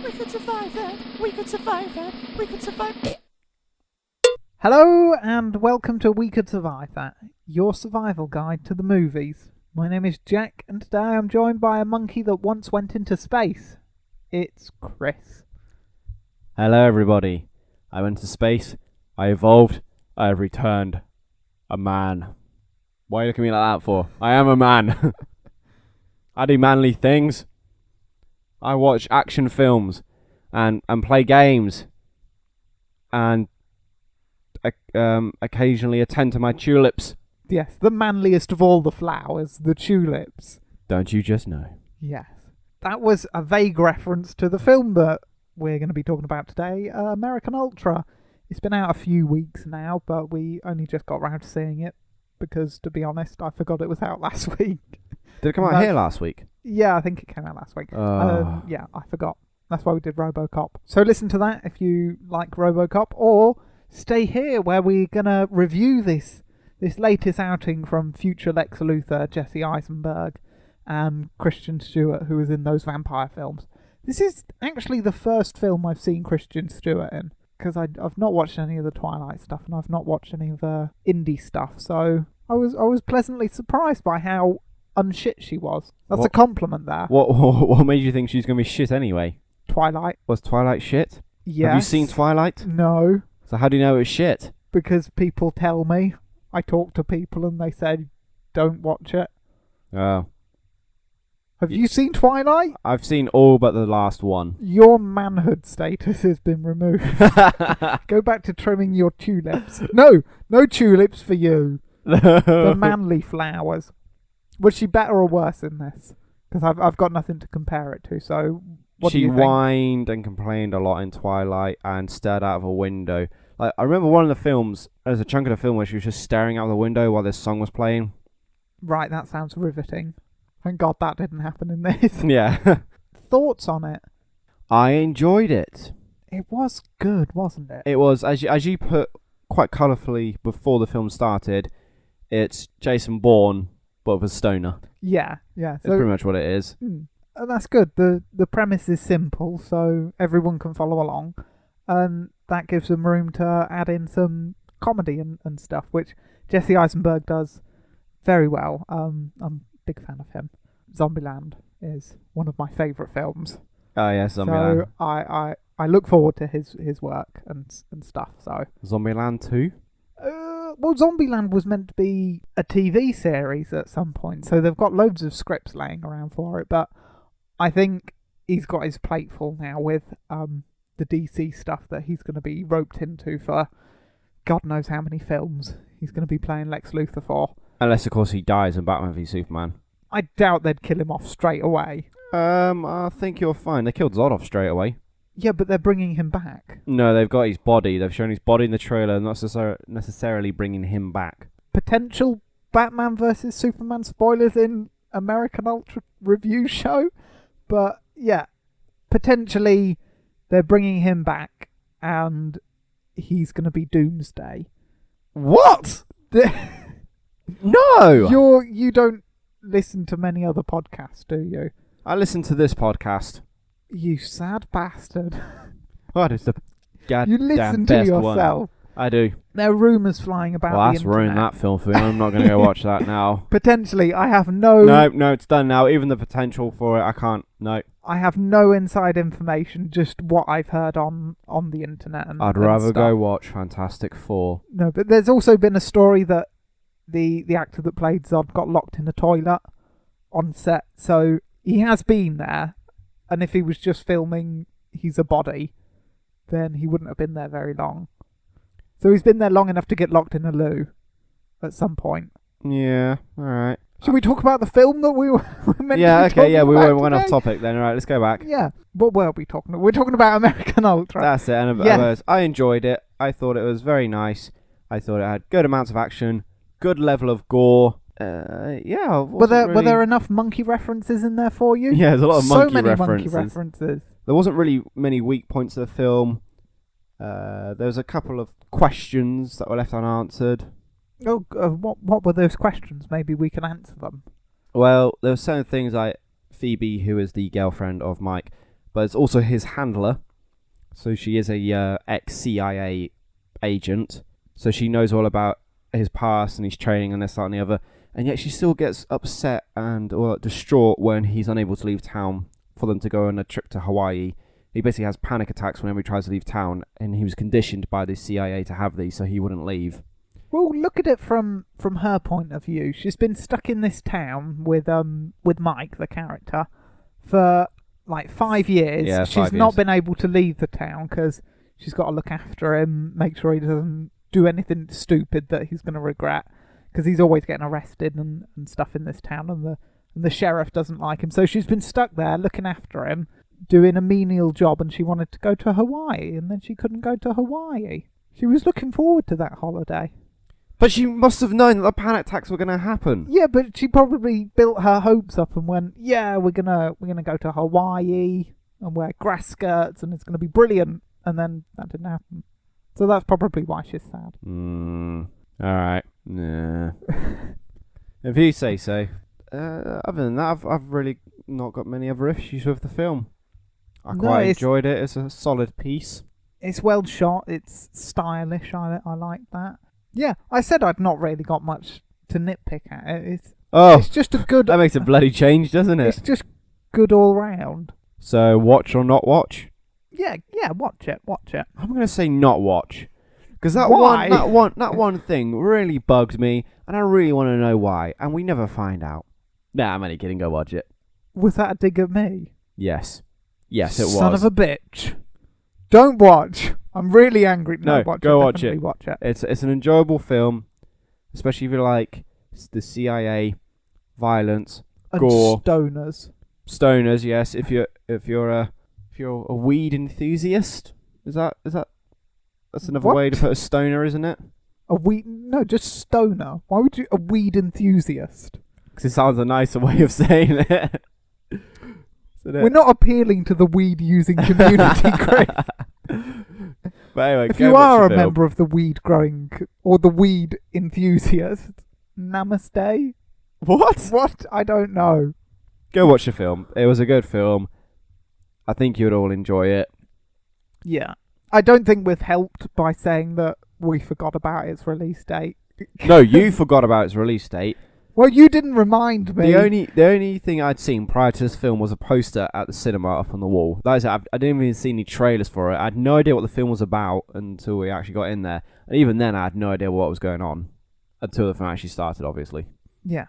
We could survive that. We could survive that. We could survive it. Hello and welcome to We Could Survive That, your survival guide to the movies. My name is Jack and today I'm joined by a monkey that once went into space. It's Chris. Hello everybody. I went to space, I evolved, I have returned. A man. Why are you looking at me like that for? I am a man. I do manly things. I watch action films and play games and occasionally attend to my tulips. Yes, the manliest of all the flowers, the tulips. Don't you just know? Yes. That was a vague reference to the film that we're going to be talking about today, American Ultra. It's been out a few weeks now, but we only just got round to seeing it because, to be honest, I forgot it was out last week. Did it come out here last week? Yeah, I think it came out last week. Oh. Yeah, I forgot. That's why we did RoboCop. So listen to that if you like RoboCop, or stay here where we're going to review this latest outing from future Lex Luthor, Jesse Eisenberg, and Christian Stewart, who was in those vampire films. This is actually the first film I've seen Christian Stewart in, because I've not watched any of the Twilight stuff, and I've not watched any of the indie stuff, so I was pleasantly surprised by how unshit she was. That's a compliment there. What made you think she's going to be shit anyway? Twilight. Was Twilight shit? Yes. Have you seen Twilight? No, So how do you know it was shit? because people tell me. I talk to people and they said, don't watch it. Oh. Have you seen Twilight? I've seen all but the last one. Your manhood status has been removed. Go back to trimming your tulips. No tulips for you. The manly flowers. Was she better or worse in this? Because I've got nothing to compare it to. So what do She you think? whined and complained a lot in Twilight and stared out of a window. Like, I remember one of the films, there's a chunk of the film where she was just staring out the window while this song was playing. Right, that sounds riveting. Thank God that didn't happen in this. Yeah. Thoughts on it? I enjoyed it. It was good, wasn't it? It was, as you put quite colourfully before the film started, it's Jason Bourne, but with a stoner. Yeah. That's pretty much what it is. That's good. The premise is simple, so everyone can follow along. And that gives them room to add in some comedy and stuff, which Jesse Eisenberg does very well. I'm a big fan of him. Zombieland is one of my favourite films. Oh, yeah, Zombieland. So I look forward to his work and stuff. So Zombieland 2? well, Zombieland was meant to be a TV series at some point, so they've got loads of scripts laying around for it, but I think he's got his plate full now with the DC stuff that he's going to be roped into for God knows how many films he's going to be playing Lex Luthor for. Unless, of course, he dies in Batman v Superman. I doubt they'd kill him off straight away. I think you're fine. They killed Zod off straight away. Yeah, but they're bringing him back. No, they've got his body. They've shown his body in the trailer, not necessarily bringing him back. Potential Batman vs Superman spoilers in American Ultra review show, but yeah, potentially they're bringing him back and he's going to be Doomsday. What? No! You don't listen to many other podcasts, do you? I listened to this podcast. You sad bastard. What is the goddamn You listen to best yourself. one? I do. There are rumours flying about Well, the that's internet. ruined that film for me. I'm not going to go watch that now. Potentially, I have no... No, it's done now. Even the potential for it, I can't. No. I have no inside information, just what I've heard on the internet and I'd and rather go stuff. watch Fantastic Four. No, but there's also been a story that the actor that played Zod got locked in a toilet on set, so he has been there, and if he was just filming He's a Body, then he wouldn't have been there very long. So he's been there long enough to get locked in a loo at some point. Yeah, alright. Should we talk about the film that we were meant Yeah, to be okay, yeah, talking we about went off today? topic then. Alright, let's go back. Yeah, what were we talking about? We're talking about American Ultra. That's it. And Yeah. I enjoyed it. I thought it was very nice. I thought it had good amounts of action, good level of gore. Yeah. Were there enough monkey references in there for you? Yeah, there's a lot of so monkey many references. monkey references. There wasn't really many weak points of the film. There was a couple of questions that were left unanswered. Oh, what were those questions? Maybe we can answer them. Well, there were certain things like Phoebe, who is the girlfriend of Mike, but it's also his handler. So she is a ex-CIA agent. So she knows all about his past and his training and this, that, and the other. And yet she still gets upset and distraught when he's unable to leave town for them to go on a trip to Hawaii. He basically has panic attacks whenever he tries to leave town, and he was conditioned by the CIA to have these so he wouldn't leave. Well, look at it from her point of view. She's been stuck in this town with Mike, the character, for like 5 years. Yeah, she's 5 not years. been able to leave the town because she's got to look after him, make sure he doesn't do anything stupid that he's going to regret, because he's always getting arrested and stuff in this town, and the sheriff doesn't like him. So she's been stuck there looking after him, doing a menial job, and she wanted to go to Hawaii, and then she couldn't go to Hawaii. She was looking forward to that holiday. But she must have known that the panic attacks were going to happen. Yeah, but she probably built her hopes up and went, "Yeah, we're gonna go to Hawaii and wear grass skirts, and it's gonna be brilliant." And then that didn't happen. So that's probably why she's sad. Alright. Nah. If you say so. Other than that, I've really not got many other issues with the film. I quite enjoyed it. It's a solid piece. It's well shot. It's stylish. I like that. Yeah, I said I'd not really got much to nitpick at it. It's just a good... That makes a bloody change, doesn't it? It's just good all round. So, watch or not watch? Yeah, watch it. I'm going to say not watch. Because that Why? one thing really bugged me, and I really want to know why, and we never find out. Nah, I'm only kidding. Go watch it. Was that a dig at me? Yes. Yes, it was. Son of a bitch. Don't watch. I'm really angry. No, watch go it. watch Definitely it. Watch it. It's an enjoyable film, especially if you like the CIA, violence, And gore, stoners. stoners. Yes, if you're a weed enthusiast, that's another What? way to put a stoner, isn't it? No, just stoner. Why would you a weed enthusiast? Because it sounds a nicer way of saying it. We're not appealing to the weed using community, Chris. But anyway, If go you watch are the a film. member of the weed growing or the weed enthusiast, namaste. What? I don't know. Go watch the film. It was a good film. I think you'd all enjoy it. Yeah. I don't think we've helped by saying that we forgot about its release date. No, you forgot about its release date. Well, you didn't remind me. The only thing I'd seen prior to this film was a poster at the cinema up on the wall. That is, I didn't even see any trailers for it. I had no idea what the film was about until we actually got in there. And even then, I had no idea what was going on until the film actually started, obviously. Yeah.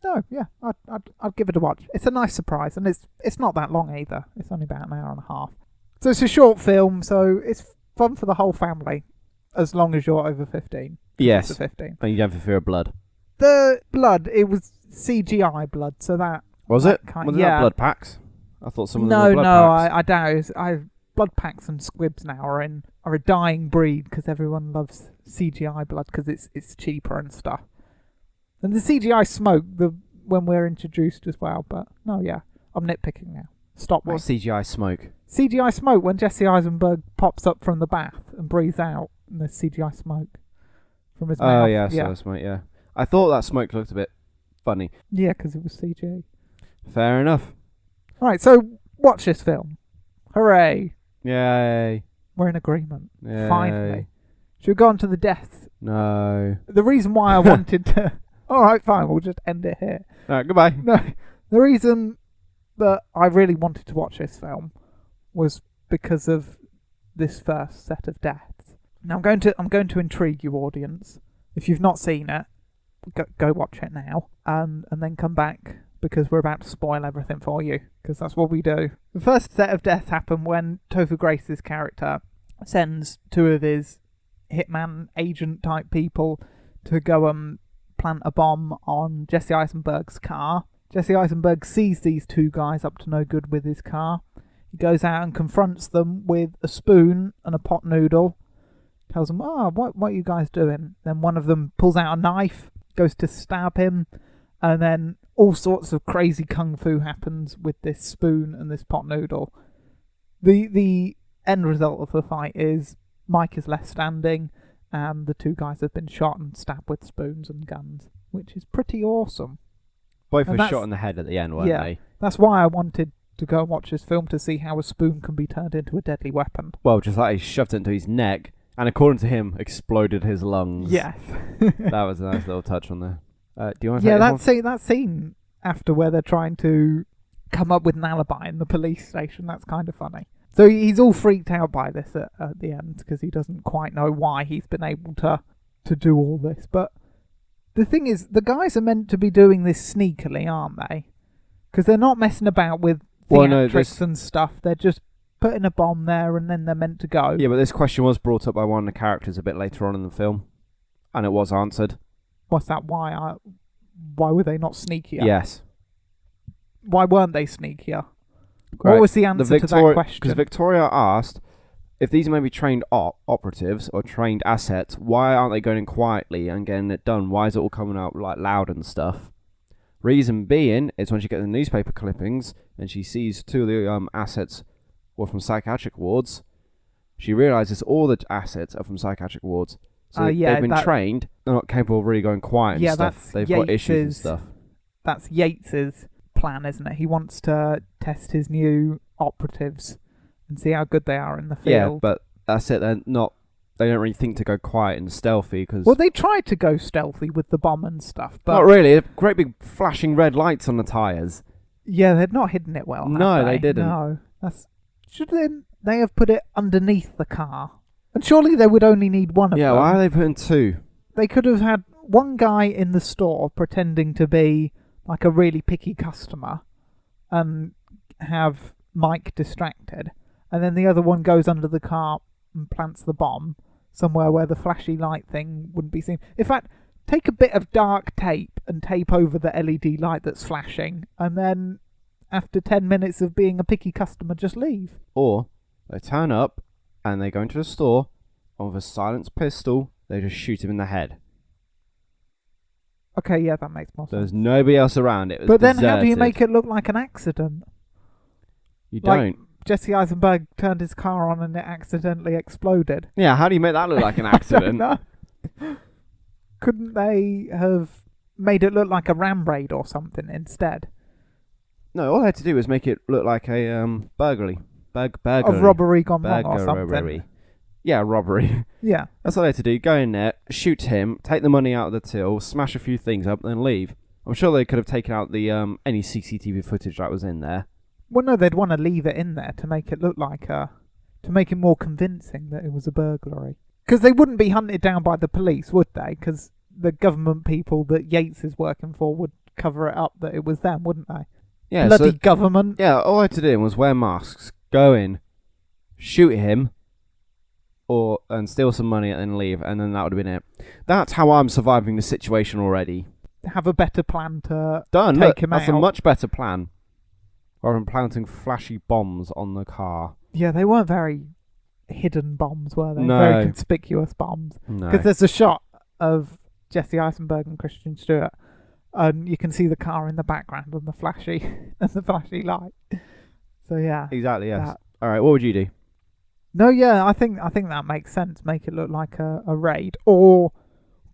No, yeah. I'd give it a watch. It's a nice surprise, and it's not that long either. It's only about an hour and a half. So it's a short film, so it's fun for the whole family, as long as you're over 15. Yes. It's 15. And you don't have fear of blood. The blood, it was CGI blood, so that... Was it? Kind, Wasn't yeah. that blood packs? I thought some of them were blood packs. I doubt it. Blood packs and squibs now are a dying breed because everyone loves CGI blood because it's cheaper and stuff. And the CGI smoke when we're introduced as well, but no, yeah, I'm nitpicking now. Stop me. What's CGI smoke? CGI smoke when Jesse Eisenberg pops up from the bath and breathes out, and there's CGI smoke from his mouth. Oh, yeah, I saw the smoke, yeah. I thought that smoke looked a bit funny. Yeah, because it was CG. Fair enough. Right, so watch this film. Hooray! Yay. We're in agreement. Yay. Finally. Should we go on to the deaths? No. The reason why I wanted to... Alright, fine, we'll just end it here. Alright, goodbye. No, the reason that I really wanted to watch this film was because of this first set of deaths. Now I'm going to intrigue you, audience. If you've not seen it, go watch it now, and then come back because we're about to spoil everything for you, because that's what we do. The first set of deaths happen when Topher Grace's character sends two of his hitman agent type people to go and plant a bomb on Jesse Eisenberg's car. Jesse Eisenberg sees these two guys up to no good with his car. He goes out and confronts them with a spoon and a pot noodle. Tells them, what are you guys doing? Then one of them pulls out a knife, goes to stab him, and then all sorts of crazy kung fu happens with this spoon and this pot noodle. The end result of the fight is Mike is left standing, and the two guys have been shot and stabbed with spoons and guns, which is pretty awesome. Both And were shot in the head at the end, weren't yeah. they? That's why I wanted to go and watch this film to see how a spoon can be turned into a deadly weapon. Well, just like he shoved it into his neck, and according to him, exploded his lungs. Yes. That was a nice little touch on there. Do you want to Yeah, take that scene after where they're trying to come up with an alibi in the police station, that's kind of funny. So he's all freaked out by this at the end because he doesn't quite know why he's been able to do all this. But the thing is, the guys are meant to be doing this sneakily, aren't they? Because they're not messing about with theatrics and stuff. They're just putting a bomb there and then they're meant to go. Yeah, but this question was brought up by one of the characters a bit later on in the film, and it was answered. What's that? Why were they not sneakier? Yes. Why weren't they sneakier? Right. What was the answer to that question? Because Victoria asked, if these are maybe trained operatives or trained assets, why aren't they going in quietly and getting it done? Why is it all coming out like loud and stuff? Reason being is when she gets the newspaper clippings and she sees two of the assets were from psychiatric wards, she realises all the assets are from psychiatric wards. So they've been trained. They're not capable of really going quiet and stuff. They've got issues and stuff. That's Yates's plan, isn't it? He wants to test his new operatives and see how good they are in the field. Yeah, but that's it. They don't really think to go quiet and stealthy. Cause well, they tried to go stealthy with the bomb and stuff, but not really. Great big flashing red lights on the tyres. Yeah, they'd not hidden it well. No, they didn't. No, shouldn't they have put it underneath the car? And surely they would only need one of them. Yeah, why are they putting two? They could have had one guy in the store pretending to be like a really picky customer and have Mike distracted, and then the other one goes under the car and plants the bomb somewhere where the flashy light thing wouldn't be seen. In fact, take a bit of dark tape and tape over the LED light that's flashing, and then after 10 minutes of being a picky customer, just leave. Or they turn up and they go into the store, and with a silenced pistol, they just shoot him in the head. Okay, yeah, that makes more sense. There's nobody else around. It was But then deserted. how do you make it look like an accident? You Like, don't. Jesse Eisenberg turned his car on and it accidentally exploded. Yeah, how do you make that look like an accident? I don't know. Couldn't they have made it look like a ram raid or something instead? No, all they had to do was make it look like a burglary. Burglary. Of robbery gone wrong or something. Burglary. Yeah, robbery. Yeah. That's all they had to do. Go in there, shoot him, take the money out of the till, smash a few things up, then leave. I'm sure they could have taken out the any CCTV footage that was in there. Well, no, they'd want to leave it in there to make it look like to make it more convincing that it was a burglary. Because they wouldn't be hunted down by the police, would they? Because the government people that Yates is working for would cover it up that it was them, wouldn't they? Yeah, Bloody government. Yeah, all I had to do was wear masks, go in, shoot him, and steal some money and then leave, and then that would have been it. That's how I'm surviving the situation already. Have a better plan to Done. take Look, him out. that's a much better plan. Rather than planting flashy bombs on the car. Yeah, they weren't very hidden bombs, were they? No. Very conspicuous bombs. No. Because there's a shot of Jesse Eisenberg and Christian Stewart, and you can see the car in the background and the flashy light. So yeah. Exactly. Yes. That. All right. What would you do? No, yeah, I think that makes sense. Make it look like a raid, or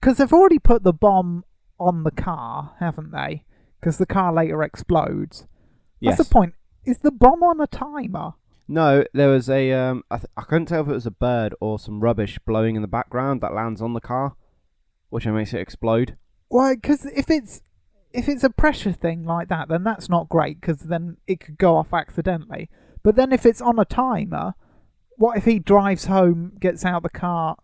because they've already put the bomb on the car, haven't they? Because the car later explodes. Yes. That's the point. Is the bomb on a timer? No, there was a I couldn't tell if it was a bird or some rubbish blowing in the background that lands on the car, which makes it explode. Why? Because if it's a pressure thing like that, then that's not great. Because then it could go off accidentally. But then if it's on a timer, what if he drives home, gets out the car,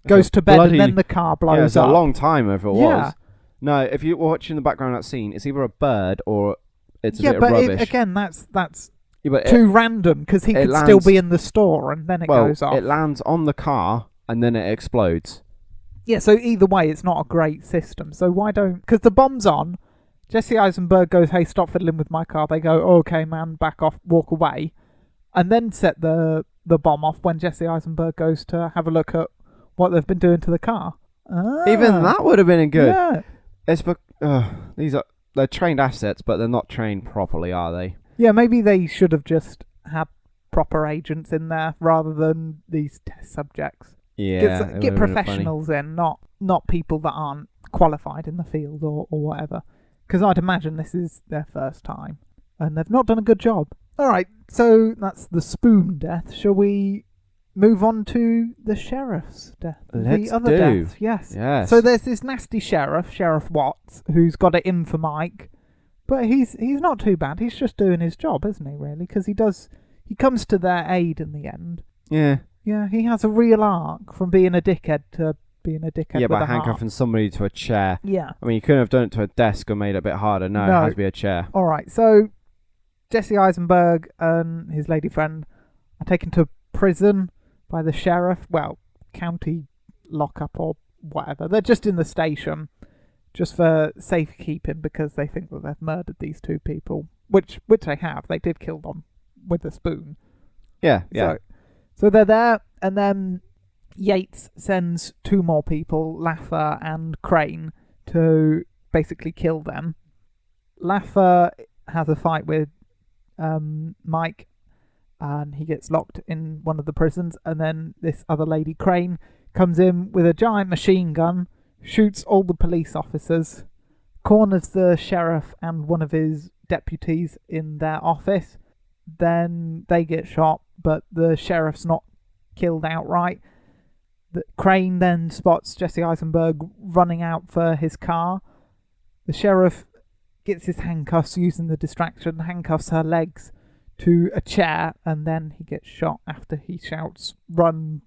goes to bed, and then the car blows up? It's up? a long time if it Yeah. was. No, if you're watching the background of that scene, it's either a bird or it's a bit of but rubbish. again, that's Yeah, but too random because he could still be in the store and then it goes off. It lands on the car and then it explodes. Yeah, so either way, it's not a great system. So why don't... Because the bomb's on, Jesse Eisenberg goes, hey, stop fiddling with my car. They go, okay, man, back off, walk away. And then set the bomb off when Jesse Eisenberg goes to have a look at what they've been doing to the car. Even that would have been good. Yeah. It's they're trained assets, but they're not trained properly, are they? Yeah, maybe they should have just had proper agents in there rather than these test subjects. Yeah. Get professionals in, not people that aren't qualified in the field or whatever. Because I'd imagine this is their first time. and they've not done a good job. All right, so that's the Spoon death. Shall we move on to the sheriff's death? Let's the other do. deaths, yes. Yes. So there's this nasty sheriff, Sheriff Watts, who's got it in for Mike, but he's not too bad. He's just doing his job, isn't he? Really, because he comes to their aid in the end. Yeah. Yeah, he has a real arc from being a dickhead to being a dickhead. Yeah, with by a heart. handcuffing somebody to a chair. Yeah. I mean, you couldn't have done it to a desk or made it a bit harder. No, No. it has to be a chair. All right, so Jesse Eisenberg and his lady friend are taken to prison by the sheriff. Well, county lockup or whatever. They're just in the station, just for safekeeping because they think that they've murdered these two people, which they have. They did kill them with a spoon. Yeah, yeah. So they're there, and then Yates sends two more people, Laffer and Crane, to basically kill them. Laffer has a fight with Mike, and he gets locked in one of the prisons, and then this other lady, Crane, comes in with a giant machine gun, shoots all the police officers, corners the sheriff and one of his deputies in their office. Then they get shot, but the sheriff's not killed outright. The Crane then spots Jesse Eisenberg running out for his car. The sheriff gets his handcuffs using the distraction, handcuffs her legs to a chair, and then he gets shot after he shouts, "Run,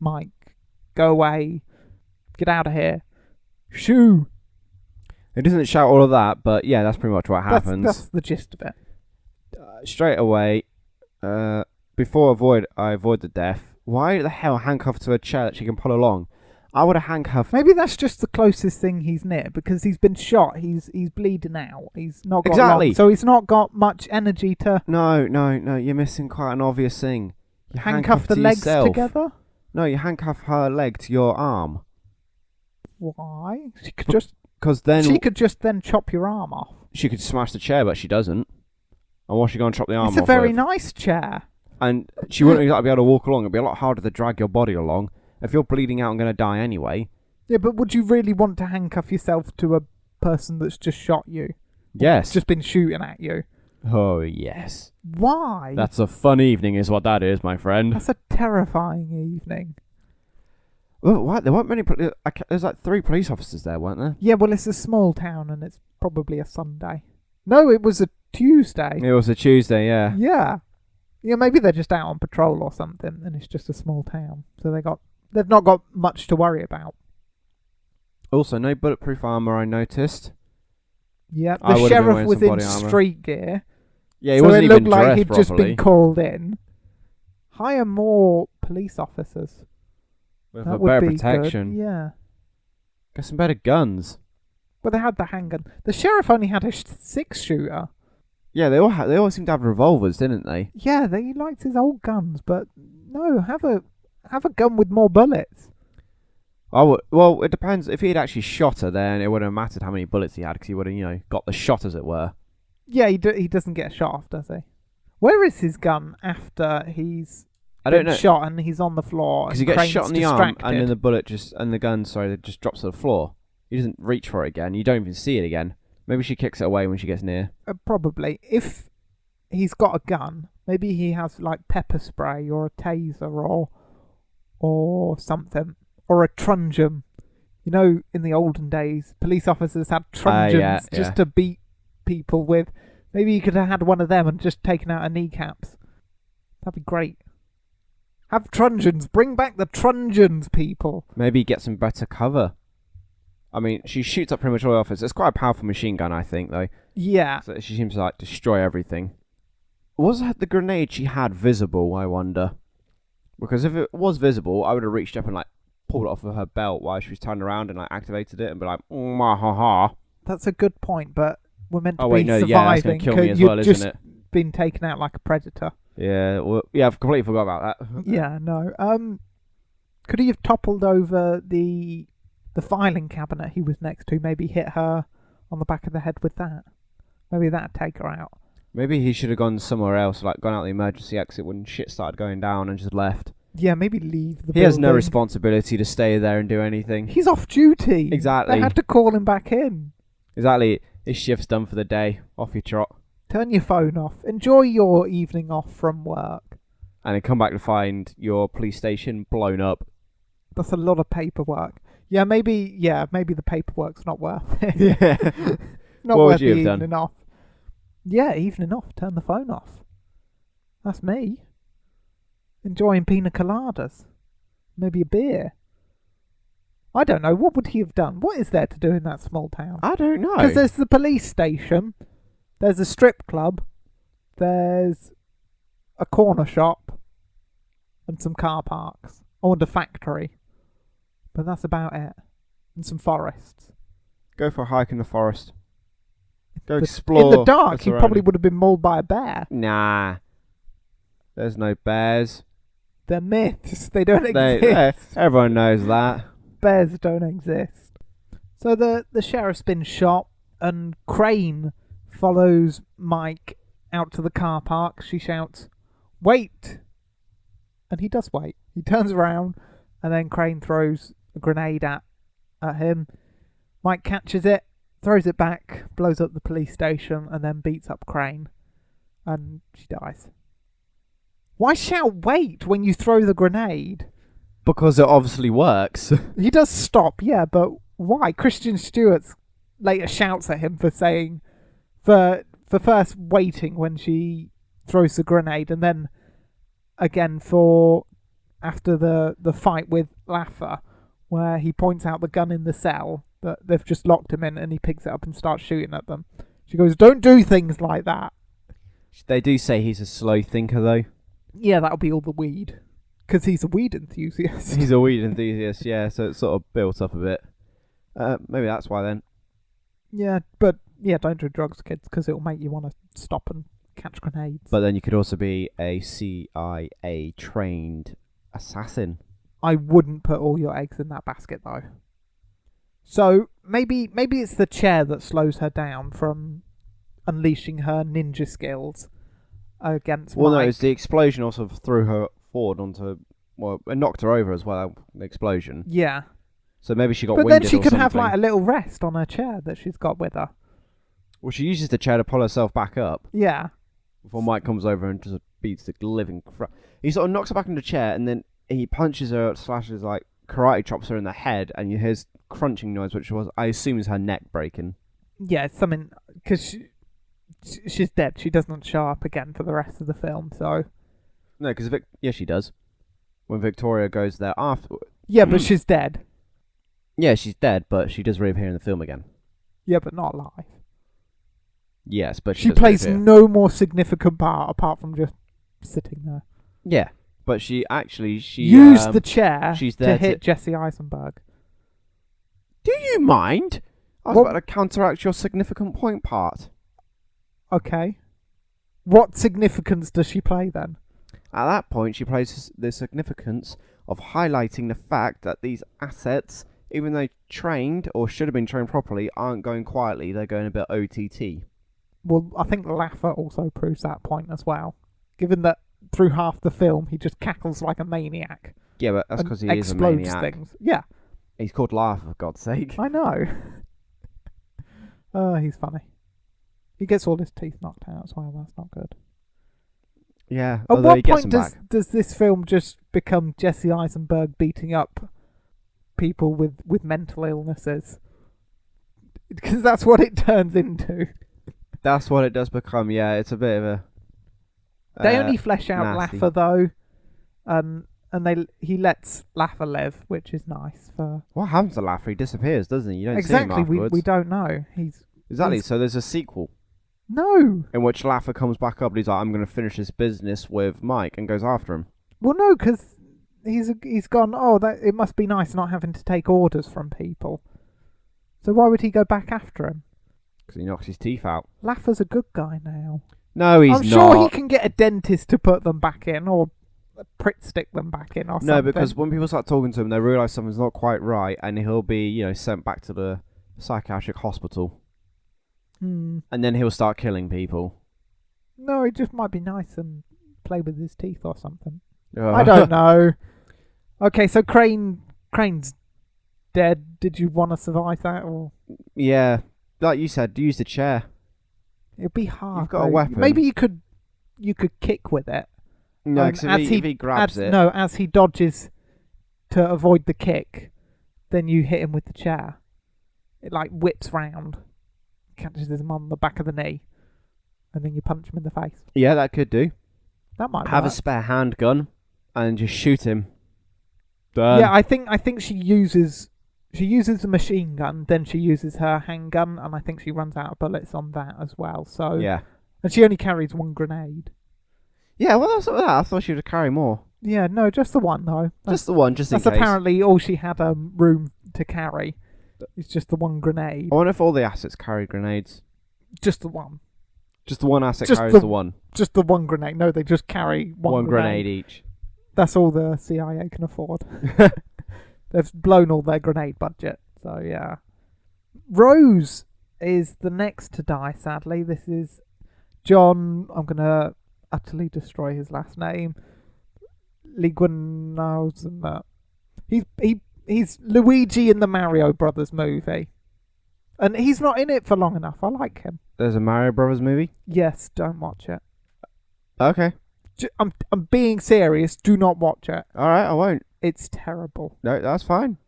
Mike, go away, get out of here, shoo." It doesn't shout all of that, but yeah, that's pretty much what happens. That's the gist of it. Straight away, before I avoid the death, why the hell handcuff to a chair that she can pull along? I would have handcuffed. Maybe that's just the closest thing he's near, because he's been shot. He's bleeding out. He's not got Exactly. long, so he's not got much energy to No, you're missing quite an obvious thing. You handcuff the to legs yourself. together. No, you handcuff her leg to your arm. Why? She could just Because then then chop your arm off. she could smash the chair, but she doesn't. And what's she going to chop the arm It's a off very with? nice chair. And she wouldn't exactly be able to walk along. It'd be a lot harder to drag your body along. If you're bleeding out and going to die anyway. Yeah, but would you really want to handcuff yourself to a person that's just shot you? Yes. Just been shooting at you? Oh, yes. Why? That's a fun evening is what that is, my friend. That's a terrifying evening. Well, what? There weren't many... There's like 3 police officers there, weren't there? Yeah, well, it's a small town and it's probably a Sunday. No, it was a Tuesday. It was a Tuesday, yeah. Yeah. Yeah, maybe they're just out on patrol or something and it's just a small town. So they've not got much to worry about. Also, no bulletproof armour, I noticed. Yeah, I the would've been sheriff wearing was some in body armour. street gear. Yeah, he So wasn't it even looked like dressed he'd just properly. been called in. Hire more police officers. With That a would better be protection. good. Yeah. Get some better guns. Well, they had the handgun. The sheriff only had a 6-shooter. Yeah, they all seem to have revolvers, didn't they? Yeah, he liked his old guns, but no, have a gun with more bullets. Well, it depends. If he had actually shot her, then it wouldn't have mattered how many bullets he had, because he would have, got the shot, as it were. Yeah, he doesn't get shot off, does he? Where is his gun after he's I don't been know. shot and he's on the floor? Because he and gets shot Crane's in the arm, distracted? and then the bullet just drops to the floor. He doesn't reach for it again. You don't even see it again. Maybe she kicks it away when she gets near. Probably. If he's got a gun, maybe he has like pepper spray or a taser or something. Or a truncheon. You know, in the olden days, police officers had truncheons just to beat people with. Maybe you could have had one of them and just taken out her kneecaps. That'd be great. Have truncheons. Bring back the truncheons, people. Maybe get some better cover. I mean, she shoots up pretty much all the officers. It's quite a powerful machine gun, I think, though. Yeah. So she seems to destroy everything. Was the grenade she had visible, I wonder? Because if it was visible, I would have reached up and pulled it off of her belt while she was turning around and activated it and be like, ha ha. That's a good point, but we're meant to Oh be wait, no, surviving. yeah, that's gonna kill me as well, You've isn't just it? been taken out like a predator. Yeah, well, I've completely forgot about that. Yeah, no. Could he have toppled over the filing cabinet he was next to? Maybe hit her on the back of the head with that. Maybe that'd take her out. Maybe he should have gone somewhere else, gone out the emergency exit when shit started going down and just left. Yeah, maybe leave the He has no building. responsibility to stay there and do anything. He's off duty. Exactly. They had to call him back in. Exactly. His shift's done for the day. Off you trot. Turn your phone off. Enjoy your evening off from work. And then come back to find your police station blown up. That's a lot of paperwork. Yeah, maybe the paperwork's not worth it. Yeah. Not What would worth you the have done? evening off. Yeah, evening off. Turn the phone off. That's me. Enjoying pina coladas. Maybe a beer. I don't know. What would he have done? What is there to do in that small town? I don't know. Because there's the police station, there's a strip club, there's a corner shop, and some car parks. Oh, and a factory. But that's about it. And some forests. Go for a hike in the forest. Go But explore. in the dark, the you probably surrounding- would have been mauled by a bear. Nah. There's no bears. They're myths. They don't They, exist. everyone knows that. Bears don't exist. So the sheriff's been shot, and Crane follows Mike out to the car park. She shouts, "Wait!" And he does wait. He turns around, and then Crane throws a grenade at him. Mike catches it, throws it back, blows up the police station, and then beats up Crane. And she dies. Why shout "wait" when you throw the grenade? Because it obviously works. He does stop, yeah, but why? Christian Stewart later shouts at him for saying, for first waiting when she throws the grenade, and then again for after the fight with Laffer, where he points out the gun in the cell that they've just locked him in, and he picks it up and starts shooting at them. She goes, "Don't do things like that." They do say he's a slow thinker, though. Yeah, that'll be all the weed. Because he's a weed enthusiast. He's a weed enthusiast, yeah, so it's sort of built up a bit. Maybe that's why then. Yeah, but yeah, don't do drugs, kids, because it'll make you want to stop and catch grenades. But then you could also be a CIA trained assassin. I wouldn't put all your eggs in that basket, though. So maybe it's the chair that slows her down from unleashing her ninja skills against Well, no, Mike. it's the explosion also threw her forward onto. Well, it knocked her over as well. The explosion. Yeah, So maybe she got but winded then she or could have something. like a little rest on her chair that she's got with her. Well, she uses the chair to pull herself back up Yeah, before Mike comes over and just beats the living crap. He sort of knocks her back in the chair and then he punches her, slashes like karate chops her in the head, and you hear this crunching noise, which was I assume is her neck breaking. yeah, it's something because she's dead. She doesn't show up again for the rest of the film. So No, because yeah, she does. When Victoria goes there after, yeah, but she's dead. yeah, she's dead, but she does reappear in the film again. Yeah, but not alive. Yes, but She does plays reappear. no more significant part apart from just sitting there. Yeah, but she Use the chair she's to there hit Jesse Eisenberg. Do you mind? I was What- about to counteract your significant point part. Okay. What significance does she play then? At that point, she plays the significance of highlighting the fact that these assets, even though trained or should have been trained properly, aren't going quietly. They're going a bit OTT. Well, I think Laffer also proves that point as well. Given that through half the film he just cackles like a maniac. Yeah, but that's and because he is a explodes maniac. things. Yeah, He's called Laugh, for God's sake. I know. He's funny. He gets all his teeth knocked out as well. That's not good. Yeah, At although he what gets point them back. does this film just become Jesse Eisenberg beating up people with mental illnesses? Because that's what it turns into. That's what it does become. Yeah, it's a bit of a. They only flesh out nasty. Laffer though, and he lets Laffer live, which is nice for What happens to Laugh? He disappears, doesn't he? You don't exactly. see him afterwards. We don't know. Exactly. he's- So there's a sequel No. in which Laffer comes back up and he's like, "I'm going to finish this business with Mike," and goes after him. Well, no, because he's gone. Oh, that it must be nice not having to take orders from people. So why would he go back after him? Because he knocks his teeth out. Laffer's a good guy now. No, he's I'm not. sure he can get a dentist to put them back in, or Pritt stick them back in, or something. No, because when people start talking to him, they realise something's not quite right, and he'll be, sent back to the psychiatric hospital, and then he'll start killing people. No, it just might be nice and play with his teeth or something. I don't know. Okay, so Crane's dead. Did you want to survive that, or Yeah, like you said, use the chair. It'd be hard. You've got a though. weapon. Maybe you could kick with it. No, And 'cause if he grabs it. No, as he dodges to avoid the kick, then you hit him with the chair. It like whips round, catches him on the back of the knee, and then you punch him in the face. Yeah, that could do. That might Have a work. spare handgun and just shoot him. Done. Yeah, I think she uses the machine gun, then she uses her handgun, and I think she runs out of bullets on that as well. So Yeah. and she only carries one grenade. Yeah, well, that's what I thought she would carry more. Yeah, no, just the one though. Just the one, just in That's case. apparently all she had room to carry. It's just the one grenade. I wonder if all the assets carry grenades. Just the one. Just the one asset Just carries the- the one. Just the one grenade. No, they just carry one Grenade each. That's all the CIA can afford. They've blown all their grenade budget. So yeah. Rose is the next to die, sadly. This is John. I'm gonna utterly destroy his last name. Leguinhausen. He's Luigi in the Mario Brothers movie, and he's not in it for long enough. I like him. There's a Mario Brothers movie? Yes, don't watch it. Okay. I'm being serious. Do not watch it. Alright, I won't. It's terrible. No, that's fine.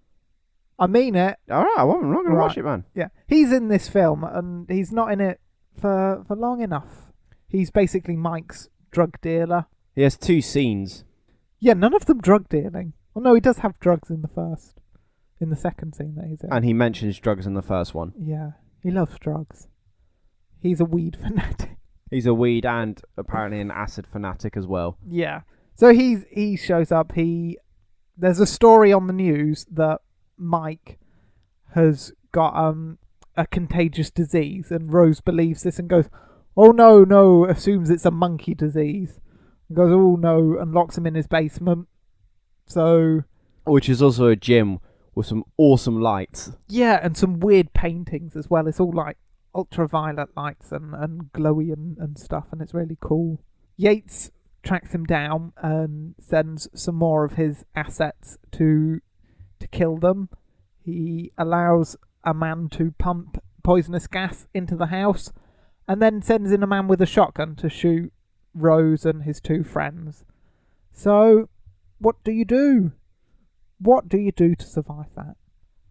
I mean it. Alright, I won't. I'm not going to watch Right. it, man. Yeah, he's in this film, and he's not in it for long enough. He's basically Mike's drug dealer. He has 2 scenes. Yeah, none of them drug dealing. Well, no, he does have drugs in the second scene that he's in. And he mentions drugs in the first one. Yeah, he loves drugs. He's a weed fanatic. He's a weed and apparently an acid fanatic as well. Yeah. So he shows up. There's a story on the news that Mike has got a contagious disease, and Rose believes this and goes, "Oh no," assumes it's a monkey disease. And goes, "Oh no," and locks him in his basement. So Which is also a gym with some awesome lights. yeah, and some weird paintings as well. It's all like ultraviolet lights and glowy and stuff, and it's really cool. Yates tracks him down and sends some more of his assets to kill them. He allows a man to pump poisonous gas into the house, and then sends in a man with a shotgun to shoot Rose and his 2 friends. So, what do you do? What do you do to survive that?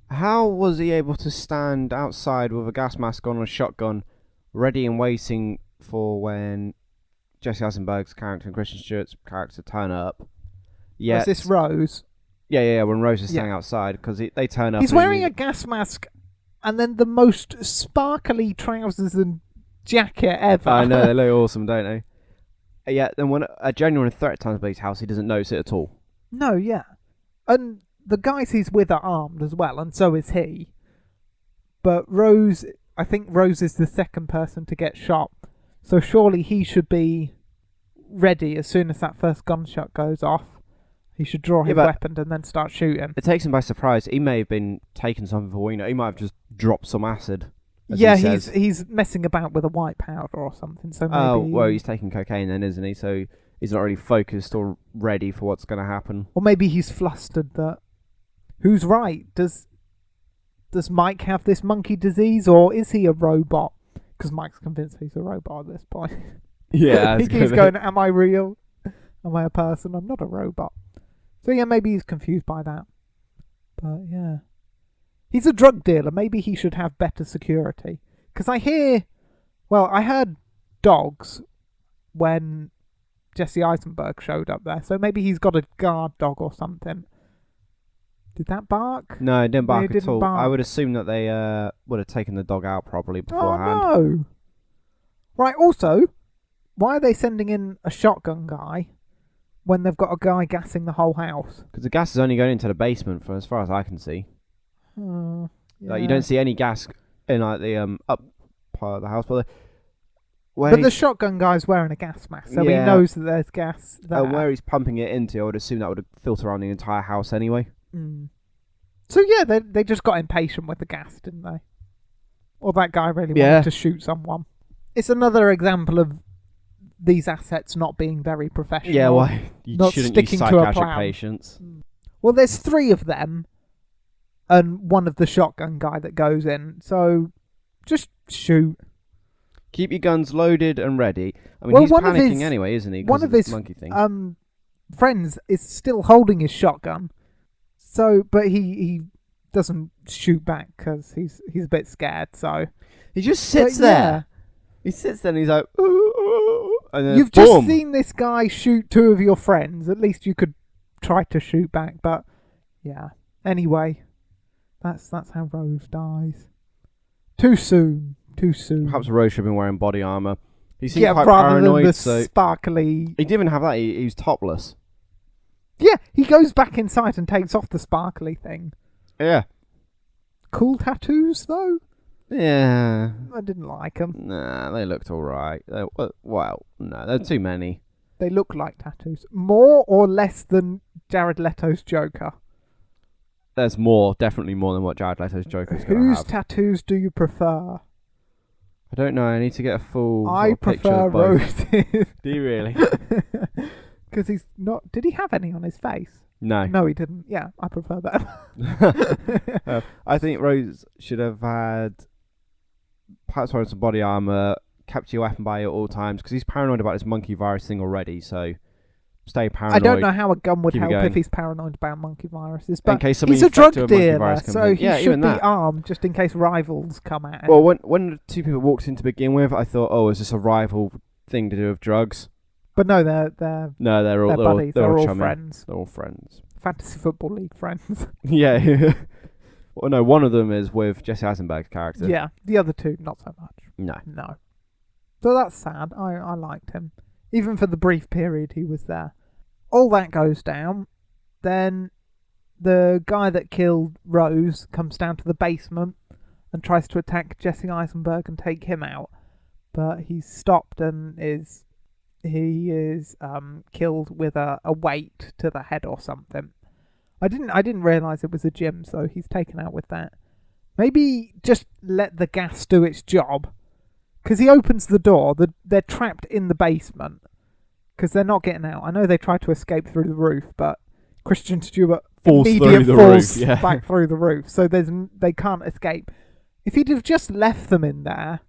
How was he able to stand outside with a gas mask on and a shotgun, ready and waiting for when Jesse Eisenberg's character and Christian Stewart's character turn up? Yeah, Was this Rose? yeah. When Rose is Yeah. standing outside, because they turn up. He's and wearing a gas mask and then the most sparkly trousers and jacket ever. I know, they look awesome, don't they? Yeah, then when a genuine threat comes to his house, he doesn't notice it at all. No, yeah. And the guys he's with are armed as well, and so is he. But Rose, I think Rose is the second person to get shot. So surely he should be ready as soon as that first gunshot goes off. He should draw his but- weapon and then start shooting. It takes him by surprise. He may have been taking something for all we know. He might have just dropped some acid. as Yeah, he says. he's messing about with a white powder or something. So maybe. Oh, well, he's taking cocaine then, isn't he? So he's not really focused or ready for what's going to happen. Or maybe he's flustered that. Who's right? Does Mike have this monkey disease, or is he a robot? Because Mike's convinced he's a robot at this point. Yeah, he that's keeps good. going, "Am I real? Am I a person? I'm not a robot." So yeah, maybe he's confused by that. But yeah, he's a drug dealer. Maybe he should have better security. Because I heard dogs when Jesse Eisenberg showed up there. So maybe he's got a guard dog or something. Did that bark? No, it didn't bark It at didn't all. bark. I would assume that they would have taken the dog out probably Oh beforehand. no! Right. Also, why are they sending in a shotgun guy when they've got a guy gassing the whole house? Because the gas is only going into the basement, for as far as I can see. Like, Yeah. you don't see any gas in like the up part of the house. But But the shotgun guy's wearing a gas mask, so he Yeah. knows that there's gas there. where he's pumping it into, I would assume that would filter around the entire house anyway. Mm. So yeah, they just got impatient with the gas, didn't they? Or that guy really Yeah. wanted to shoot someone. It's another example of these assets not being very professional. Yeah, why you Not shouldn't use sticking to a psychiatric plan. patients. Well, there's 3 of them, and one of the shotgun guy that goes in. So just shoot. Keep your guns loaded and ready. I mean, Well, he's one of panicking his- anyway, isn't he? 'cause one of of this his, monkey thing. Friends is still holding his shotgun. So, but he doesn't shoot back because he's a bit scared. So He just sits But there. yeah. He sits there and he's like, ooh, ooh, and then You've boom. just seen this guy shoot two of your friends. At least you could try to shoot back. But yeah. Anyway, that's how Rose dies. Too soon. Too soon. Perhaps Rose should have been wearing body armor. He seemed Yeah, quite rather than paranoid, the so sparkly. he didn't even have that. He was topless. Yeah, he goes back inside and takes off the sparkly thing. Yeah. Cool tattoos though. Yeah. I didn't like them. Nah, they looked alright. Well, no, there are too many. They look like tattoos. More or less than Jared Leto's Joker. There's more, definitely more than what Jared Leto's Joker's going to Whose have. tattoos do you prefer? I don't know. I need to get a full I sort of picture prefer of both. Rose's. Do you really? Because he's not. Did he have any on his face? No. No, he didn't. Yeah, I prefer that. I think Rose should have had perhaps wearing some body armor, kept your weapon by you at all times, because he's paranoid about this monkey virus thing already. So stay paranoid. I don't know how a gun would Keep it help if going. he's paranoid about monkey viruses, In but case somebody he's a drug infected with monkey dealer, virus comes so in. he Yeah, should even be that. armed just in case rivals come at him. Well, when the two people walked in to begin with, I thought, oh, is this a rival thing to do with drugs? But no, they're No, they're all buddies. They're all all chummy. friends. They're all friends. Fantasy Football League friends. Yeah. Well, no, one of them is with Jesse Eisenberg's character. Yeah, the other two, not so much. No. No. So that's sad. I liked him. Even for the brief period he was there. All that goes down. Then the guy that killed Rose comes down to the basement and tries to attack Jesse Eisenberg and take him out. But he's stopped and is killed with a weight to the head or something. I didn't realise it was a gym, so he's taken out with that. Maybe just let the gas do its job. Because he opens the door, they're trapped in the basement. Because they're not getting out. I know they tried to escape through the roof, but Christian Stewart Falls immediately through the falls roof, yeah. back through the roof. So they can't escape. If he'd have just left them in there,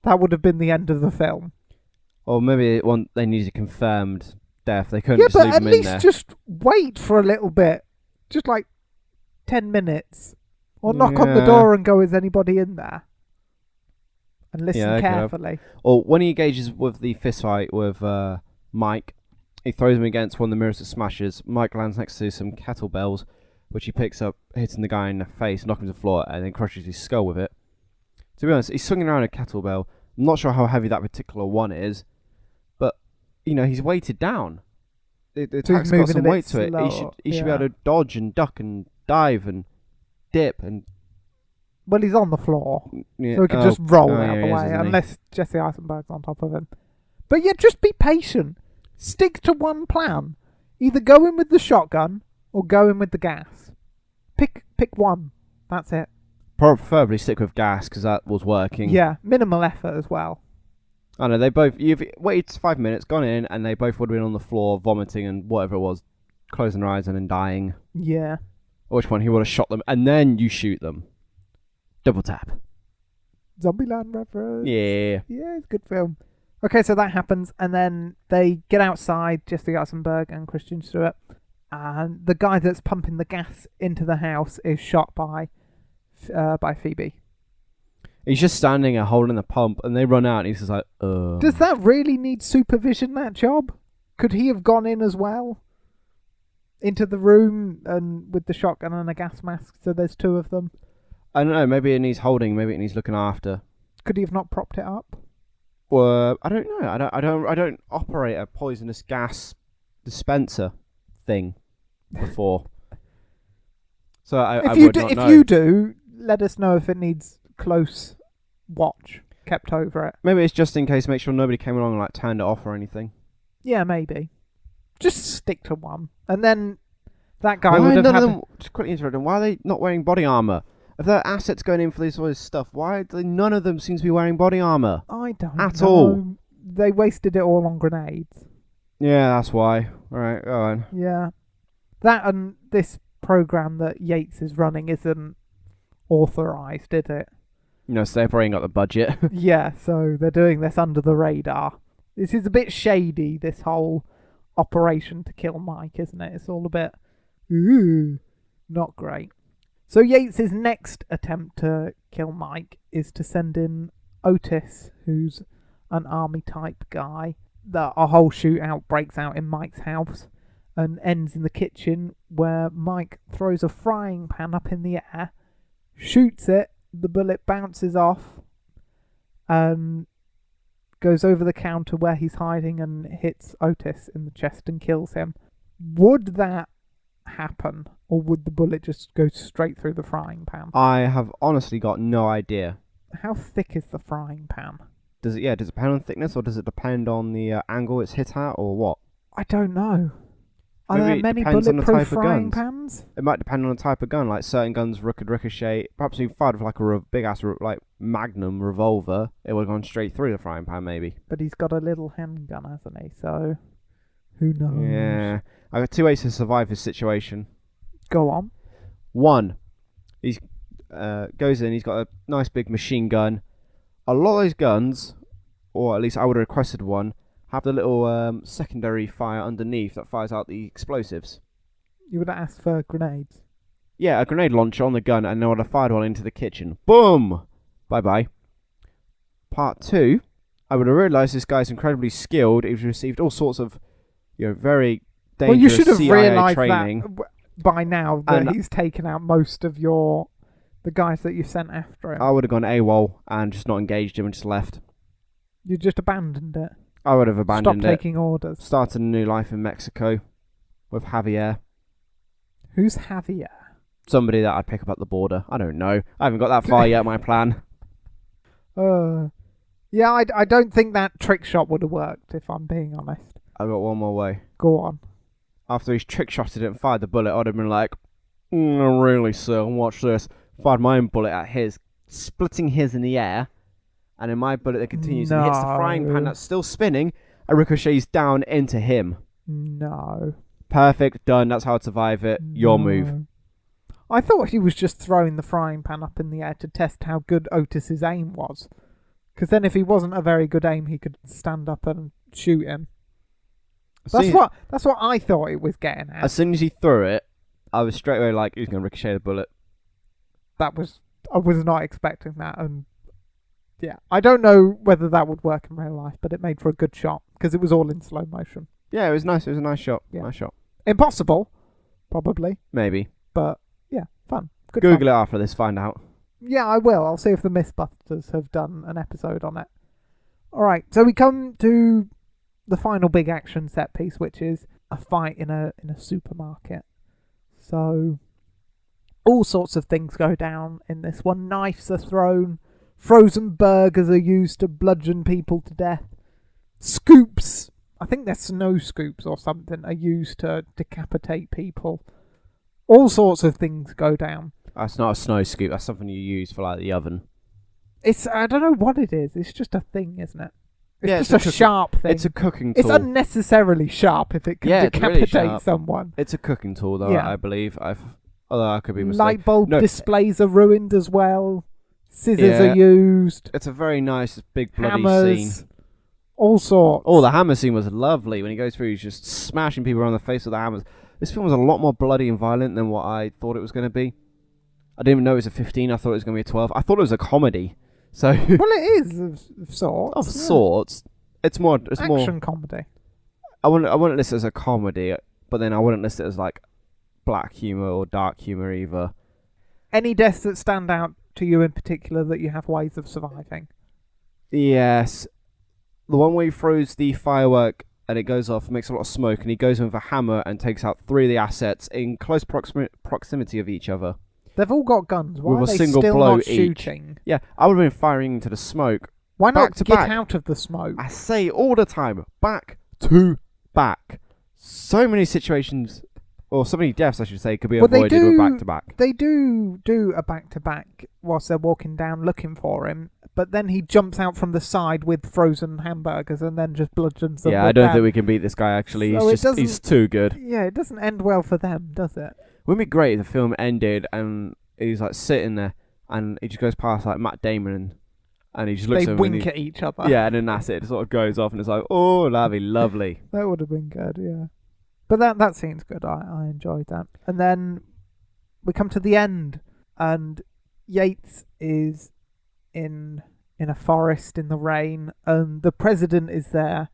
that would have been the end of the film. Or maybe they needed a confirmed death. They couldn't Yeah, just but leave at them in least there. just wait for a little bit. Just like 10 minutes. Or knock on the Yeah. door and go, is anybody in there? And listen Yeah, they could have. carefully. Or when he engages with the fist fight with Mike, he throws him against one of the mirrors that smashes. Mike lands next to some kettlebells, which he picks up, hitting the guy in the face, knocking him to the floor, and then crushes his skull with it. To be honest, he's swinging around a kettlebell. I'm not sure how heavy that particular one is, but, he's weighted down. The So he's attack's got moving a some bit weight to it. slow, He should be yeah. able to dodge and duck and dive and dip and... Well, he's on the floor. Yeah, So he can just roll out yeah, the he is, way, isn't he? unless Jesse Eisenberg's on top of him. But yeah, just be patient. Stick to one plan. Either go in with the shotgun or go in with the gas. Pick one. That's it. Preferably stick with gas, because that was working. Yeah, minimal effort as well. I know, you've waited 5 minutes, gone in, and they both would have been on the floor, vomiting and whatever it was, closing their eyes and then dying. Yeah. At which point he would have shot them, and then you shoot them. Double tap. Zombieland reference. Yeah. Yeah, it's a good film. Okay, so that happens, and then they get outside, Jesse Eisenberg and Christian Stewart, and the guy that's pumping the gas into the house is shot by Phoebe. He's just standing there holding the pump, and they run out, and he's just like, Does that really need supervision, that job? Could he have gone in as well? Into the room and with the shotgun and a gas mask, so there's two of them. I don't know, maybe it needs holding, maybe it needs looking after. Could he have not propped it up? Well, I don't know. I don't operate a poisonous gas dispenser thing before. So I would not know. If you do, let us know if it needs close watch kept over it. Maybe it's just in case, make sure nobody came along and turned it off or anything. Yeah, maybe. Just stick to one, and then that guy Why would have none had. of them? Just quickly interrupting. Why are they not wearing body armor? If their assets going in for this sort of stuff, why do none of them seem to be wearing body armor? I don't At know. all. They wasted it all on grenades. Yeah, that's why. All right, go on. Yeah. That and this program that Yates is running isn't authorized, is it? So they probably ain't got the budget. Yeah, so they're doing this under the radar. This is a bit shady, this whole operation to kill Mike, isn't it? It's all a bit, not great. So Yates' next attempt to kill Mike is to send in Otis, who's an army type guy. A whole shootout breaks out in Mike's house and ends in the kitchen, where Mike throws a frying pan up in the air, shoots it, the bullet bounces off and goes over the counter where he's hiding and hits Otis in the chest and kills him. Would that happen, or would the bullet just go straight through the frying pan? I have honestly got no idea. How thick is the frying pan? Does it depend on thickness, or does it depend on the angle it's hit at, or what? I don't know. Are Maybe there it many depends on the bulletproof type of frying guns. pans? It might depend on the type of gun. Like certain guns could ricochet. Perhaps if you fired with like a big ass like Magnum revolver, it would have gone straight through the frying pan, maybe. But he's got a little handgun, hasn't he? So who knows? Yeah, I got two ways to survive this situation. Go on. One, he's goes in. He's got a nice big machine gun. A lot of those guns, or at least I would have requested one, have the little secondary fire underneath that fires out the explosives. You would ask for grenades. Yeah, a grenade launcher on the gun, and I would have fired one into the kitchen. Boom! Bye-bye. Part 2, I would have realised this guy's incredibly skilled. He's received all sorts of, very dangerous Well, you should have CIA realised training. that by now that And he's taken out most of the guys that you sent after him. I would have gone AWOL and just not engaged him and just left. You just abandoned it. I would have abandoned Stopped it. taking orders. Started a new life in Mexico with Javier. Who's Javier? Somebody that I'd pick up at the border. I don't know. I haven't got that far yet, my plan. Yeah, I don't think that trick shot would have worked, if I'm being honest. I've got one more way. Go on. After he's trick shotted it and fired the bullet, I'd have been like, really, sir, watch this. Fired my own bullet at his, splitting his in the air. And then my bullet that continues and hits the frying pan No. that's still spinning and ricochets down into him. No. Perfect, done. That's how I'd survive it. Your move. No. I thought he was just throwing the frying pan up in the air to test how good Otis's aim was. Because then if he wasn't a very good aim, he could stand up and shoot him. That's what I thought it was getting at. As soon as he threw it, I was straight away like, he's going to ricochet the bullet. I was not expecting that, and yeah, I don't know whether that would work in real life, but it made for a good shot because it was all in slow motion. Yeah, it was nice. It was a nice shot. Yeah. Nice shot. Impossible, probably, Maybe. but yeah, fun. Good Google fun. it after this, find out. Yeah, I will. I'll see if the Mythbusters have done an episode on it. Alright, so we come to the final big action set piece, which is a fight in a supermarket. So all sorts of things go down in this one. Knives are thrown, frozen burgers are used to bludgeon people to death. Scoops, I think they're snow scoops or something, are used to decapitate people. All sorts of things go down. That's not a snow scoop. That's something you use for like the oven. I don't know what it is. It's just a thing, isn't it? It's Yeah, just it's a a sharp thing. It's a cooking tool. It's unnecessarily sharp if it can Yeah, it's really decapitate sharp. someone. It's a cooking tool, though. Yeah. I believe. Although I could be mistaken. Light bulb No. displays are ruined as well. Scissors Yeah. are used. It's a very nice, big bloody Hammers. scene. All sorts. Oh, the hammer scene was lovely. When he goes through, he's just smashing people around the face with the hammers. This film was a lot more bloody and violent than what I thought it was going to be. I didn't even know it was a 15. I thought it was going to be a 12. I thought it was a comedy. So Well, it is of sorts. of yeah. sorts. It's more. It's more. Action comedy. I wouldn't list it as a comedy, but then I wouldn't list it as like black humor or dark humor either. Any deaths that stand out to you in particular that you have ways of surviving? Yes, the one where he throws the firework and it goes off, makes a lot of smoke, and he goes in with a hammer and takes out 3 of the assets in close proximity of each other. They've all got guns. Why With are a they single still blow not each. shooting? Yeah, I would have been firing into the smoke. Why Back not to get back. out of the smoke? I say all the time, back to back. So many situations, or so many deaths, I should say, could be Well, they avoided with do- back to back. They do a back-to-back whilst they're walking down looking for him, but then he jumps out from the side with frozen hamburgers and then just bludgeons them. Yeah, I with don't that. think we can beat this guy. Actually, So it he's doesn't- too good. Yeah, it doesn't end well for them, does it? Wouldn't it be great if the film ended and he's like sitting there, and he just goes past like Matt Damon, and he just looks They at him. wink at each other. Yeah, and then that's it. It sort of goes off, and it's like, oh, that'd be lovely. That would have been good, yeah. But that scene's good. I enjoyed that. And then we come to the end, and Yates is in a forest in the rain, and the president is there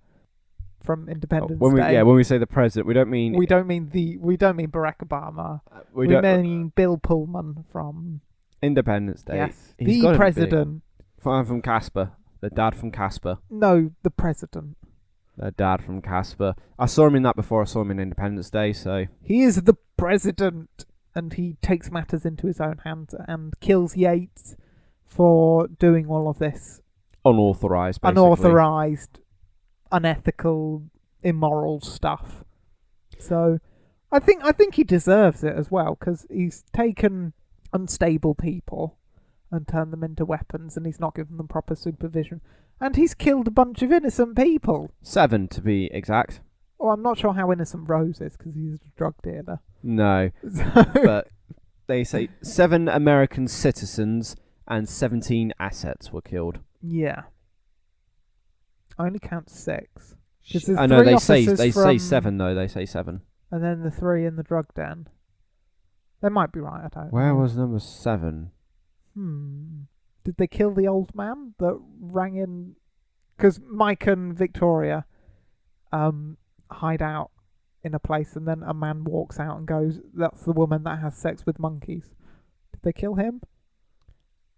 from Independence Day. When we say the president, we don't mean We don't mean Barack Obama. We mean Bill Pullman from Independence Day. Yes, He's the gotta be. president. From Casper, the dad from Casper. No, the president. The dad from Casper. I saw him in that before I saw him in Independence Day, so... He is the president, and he takes matters into his own hands and kills Yates for doing all of this Unauthorised, basically. unauthorized, unethical, immoral stuff. So, I think he deserves it as well, because he's taken unstable people and turned them into weapons, and he's not given them proper supervision. And he's killed a bunch of innocent people. 7, to be exact. Oh, I'm not sure how innocent Rose is, because he's a drug dealer. No. So, But they say 7 American citizens and 17 assets were killed. yeah. I only count 6. 'Cause there's I know, 3 they say officers 7, though. They say 7. And then the 3 in the drug den. They might be right, I don't know. Where was number 7? Did they kill the old man that rang in? Because Mike and Victoria hide out in a place, and then a man walks out and goes, "That's the woman that has sex with monkeys." Did they kill him?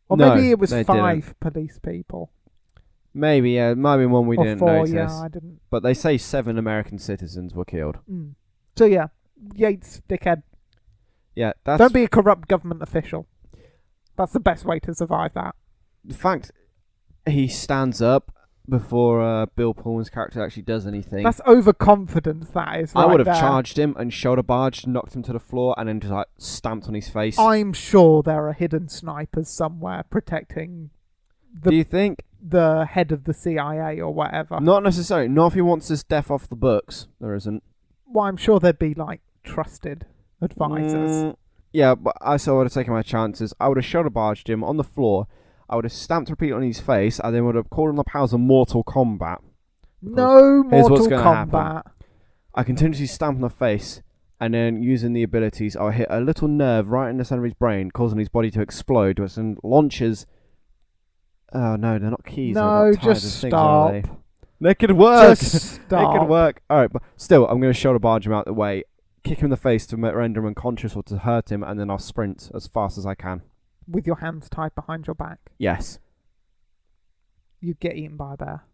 Or No, maybe it was they 5 police people. Maybe, yeah. It might be one we or didn't 4, notice. yeah, I didn't. But they say 7 American citizens were killed. So yeah, Yates, dickhead. Yeah, that's... Don't be a corrupt government official. That's the best way to survive that. The fact he stands up before Bill Pullman's character actually does anything. That's overconfidence, that is. Right, I would have there. charged him and shoulder barged, knocked him to the floor, and then just like stamped on his face. I'm sure there are hidden snipers somewhere protecting Do you think? the head of the CIA or whatever. Not necessarily. Not if he wants his death off the books. There isn't. Well, I'm sure there'd be like trusted advisors. Yeah, but I still would have taken my chances. I would have shoulder barged him on the floor. I would have stamped repeat on his face, and then would have called on the powers of Mortal Kombat. No here's what's Mortal gonna Kombat. happen. I continuously stamp on the face, and then using the abilities, I'll hit a little nerve right in the center of his brain, causing his body to explode, which then launches... Oh no, they're not keys. No, they're not tied as just things, are stop. they could work. Just It stop. could work. Alright, but still, I'm going to shoulder barge him out the way, kick him in the face to render him unconscious or to hurt him, and then I'll sprint as fast as I can. With your hands tied behind your back. Yes. You'd get eaten by a bear.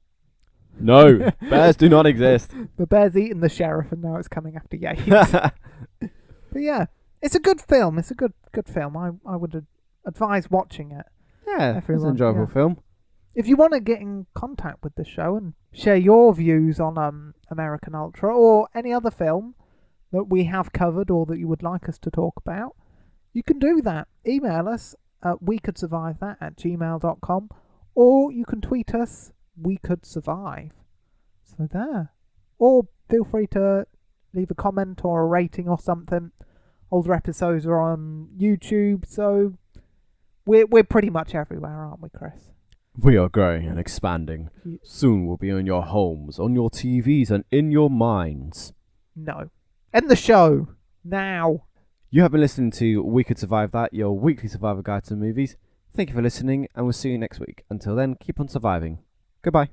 No, bears do not exist. The bear's eaten the sheriff, and now it's coming after Yates. But yeah, it's a good film. It's a good film. I would advise watching it. Yeah, it's an Everyone, enjoyable yeah. film. If you want to get in contact with the show and share your views on American Ultra or any other film that we have covered or that you would like us to talk about, you can do that. Email us at wecouldssurvivethat@gmail.com, or you can tweet us, We Could Survive. So there. Or feel free to leave a comment or a rating or something. Older episodes are on YouTube, so we're pretty much everywhere, aren't we, Chris? We are growing and expanding. Soon we'll be in your homes, on your TVs, and in your minds. No. End the show. Now. You have been listening to We Could Survive That, your weekly survival guide to movies. Thank you for listening, and we'll see you next week. Until then, keep on surviving. Goodbye.